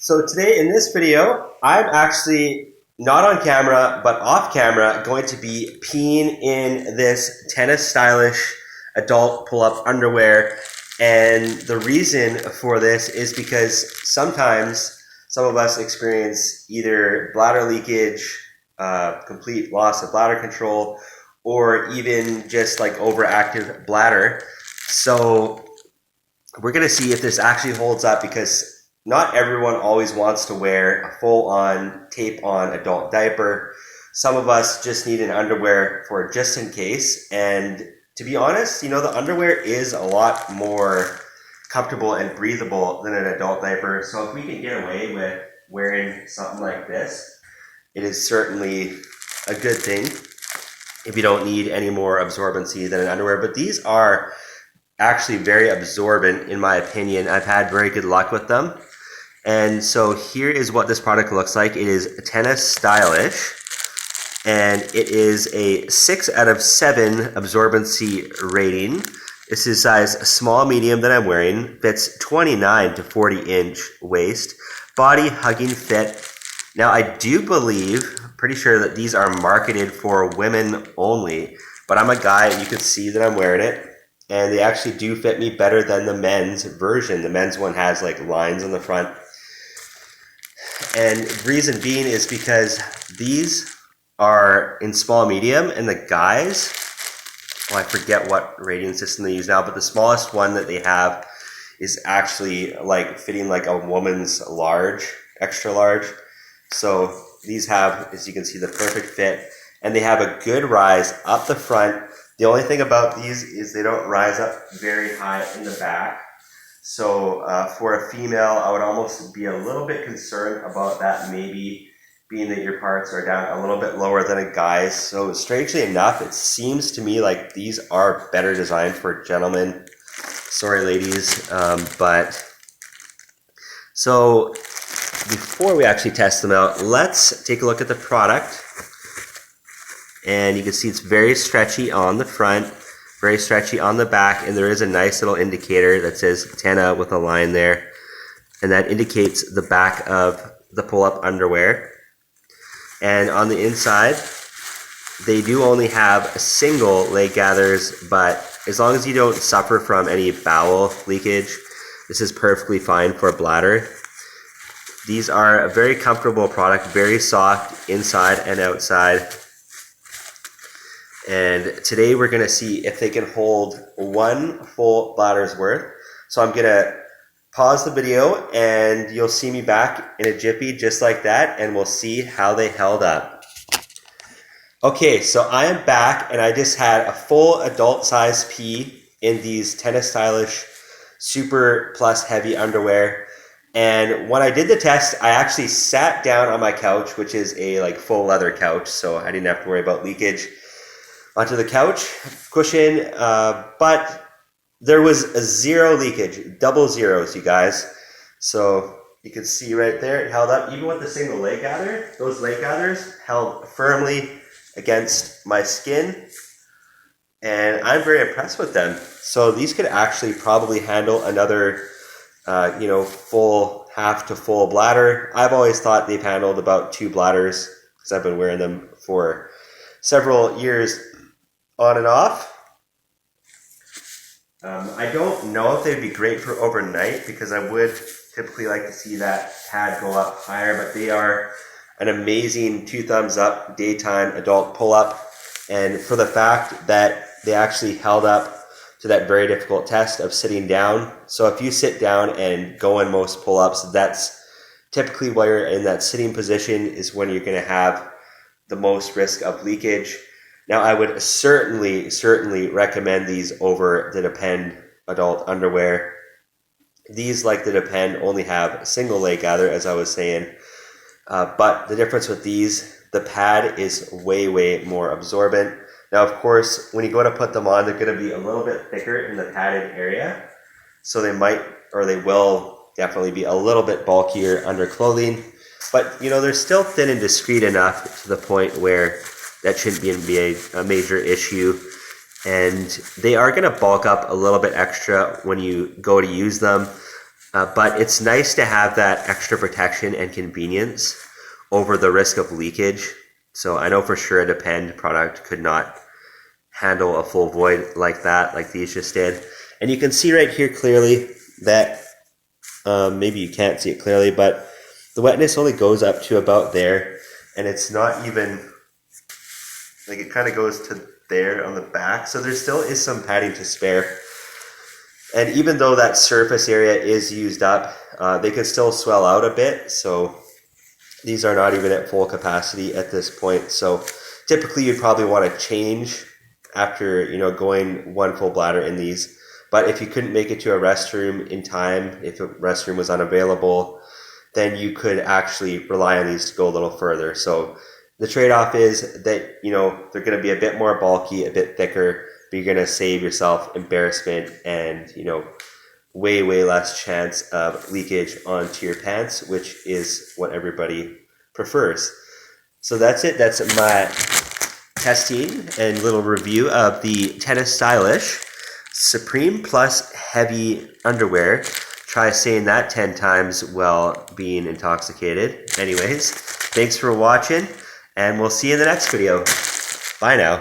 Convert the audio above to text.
So today in this video, I'm actually not on camera, but off camera, going to be peeing in this Tena stylish adult pull-up underwear. And the reason for this is because sometimes some of us experience either bladder leakage, complete loss of bladder control, or even just like overactive bladder. So we're going to see if this actually holds up, because not everyone always wants to wear a full-on tape-on adult diaper. Some of us just need an underwear for just in case. And to be honest, the underwear is a lot more comfortable and breathable than an adult diaper. So if we can get away with wearing something like this, it is certainly a good thing if you don't need any more absorbency than an underwear. But these are actually very absorbent, in my opinion. I've had very good luck with them. And so here is what this product looks like. It is Tena Stylish, and it is a 6 out of 7 absorbency rating. This is size small medium that I'm wearing. Fits 29 to 40 inch waist. Body hugging fit. Now I do believe, pretty sure that these are marketed for women only, but I'm a guy and you can see that I'm wearing it. And they actually do fit me better than the men's version. The men's one has like lines on the front. And reason being is because these are in small medium, and the guys, I forget what rating system they use now, but the smallest one that they have is actually like fitting like a woman's large, extra large. So these have, as you can see, the perfect fit, and they have a good rise up the front. The only thing about these is they don't rise up very high in the back. So for a female, I would almost be a little bit concerned about that, maybe being that your parts are down a little bit lower than a guy's. So strangely enough, it seems to me like these are better designed for gentlemen. Sorry, ladies. So before we actually test them out, let's take a look at the product. And you can see it's very stretchy on the front, very stretchy on the back, and there is a nice little indicator that says Tena with a line there, and that indicates the back of the pull-up underwear. And on the inside, they do only have single leg gathers, but as long as you don't suffer from any bowel leakage, this is perfectly fine for bladder. These are a very comfortable product, very soft inside and outside. And today we're going to see if they can hold one full bladder's worth. So I'm going to pause the video and you'll see me back in a jiffy just like that, and we'll see how they held up. Okay, so I am back, and I just had a full adult size pee in these Tena Stylish Super Plus Heavy underwear. And when I did the test, I actually sat down on my couch, which is a like full leather couch, so I didn't have to worry about leakage, onto the couch cushion, but there was a zero leakage, double zeros, you guys. So you can see right there, it held up. Even with the single leg gather, those leg gathers held firmly against my skin, and I'm very impressed with them. So these could actually probably handle another, full half to full bladder. I've always thought they've handled about 2 bladders because I've been wearing them for several years on and off. I don't know if they'd be great for overnight, because I would typically like to see that pad go up higher, but they are an amazing 2 thumbs up daytime adult pull-up. And for the fact that they actually held up to that very difficult test of sitting down. So if you sit down and go in most pull-ups, that's typically while you're in that sitting position is when you're going to have the most risk of leakage. Now, I would certainly recommend these over the Depend adult underwear. These, like the Depend, only have a single leg gather, as I was saying. But the difference with these, the pad is way more absorbent. Now, of course, when you go to put them on, they're going to be a little bit thicker in the padded area. So they will definitely be a little bit bulkier under clothing. But, they're still thin and discreet enough to the point where that shouldn't be a major issue. And they are going to bulk up a little bit extra when you go to use them. But it's nice to have that extra protection and convenience over the risk of leakage. So I know for sure a Depend product could not handle a full void like that, like these just did. And you can see right here clearly that, maybe you can't see it clearly, but the wetness only goes up to about there. And it's not even, like it kind of goes to there on the back. So there still is some padding to spare. And even though that surface area is used up, they can still swell out a bit. So these are not even at full capacity at this point. So typically you'd probably want to change after, going one full bladder in these. But if you couldn't make it to a restroom in time, if a restroom was unavailable, then you could actually rely on these to go a little further. So the trade-off is that, they're going to be a bit more bulky, a bit thicker, but you're going to save yourself embarrassment and, way, way less chance of leakage onto your pants, which is what everybody prefers. So that's it. That's my testing and little review of the Tena Stylish Supreme Plus Heavy Underwear. Try saying that 10 times while being intoxicated. Anyways, thanks for watching, and we'll see you in the next video. Bye now.